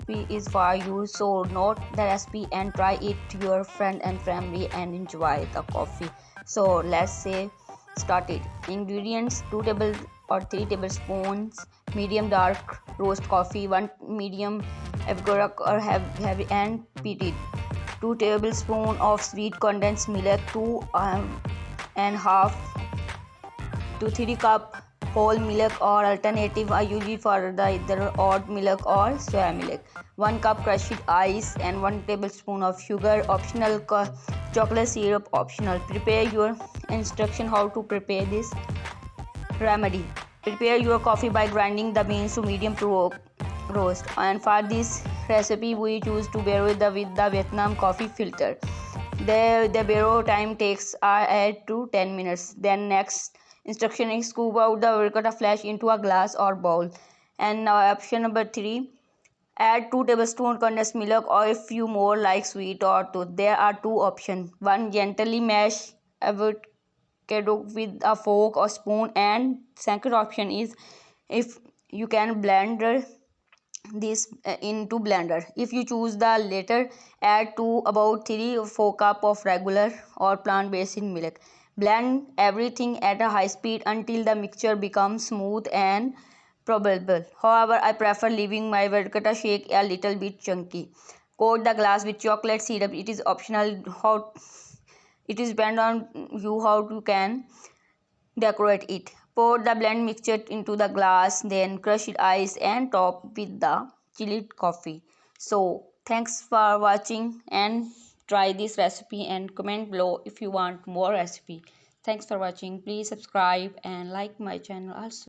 recipe is for you, so note the recipe and try it to your friend and family and enjoy the coffee. So let's say start it. Ingredients: 2 table or 3 tablespoons medium dark roast coffee, 1 medium avocado or heavy and peated, 2 tablespoons of sweet condensed milk, 2 and half to 3 cup whole milk or alternative are usually for the either oat milk or soya milk, 1 cup crushed ice and 1 tablespoon of sugar optional, chocolate syrup optional. Prepare your instruction how to prepare this remedy. Prepare your coffee by grinding the beans to medium to roast, and for this recipe we choose to brew with the Vietnam coffee filter. The brew time takes 8 to 10 minutes. Then next instruction is scoop out the ricotta flesh into a glass or bowl. And now option number 3, add 2 tablespoons condensed milk, or if you more like sweet or tooth. There are 2 options. 1, gently mash avocado with a fork or spoon, and second option is if you can blend this into blender. If you choose the latter, add to about 3 or 4 cup of regular or plant-based milk. Blend everything at a high speed until the mixture becomes smooth and probable. However, I prefer leaving my ricotta shake a little bit chunky. Coat the glass with chocolate syrup. It is optional. How it is depend on you how you can decorate it. Pour the blend mixture into the glass, then crush it ice and top with the chilled coffee. So thanks for watching and try this recipe and comment below if you want more recipe. Thanks for watching. Please subscribe and like my channel also.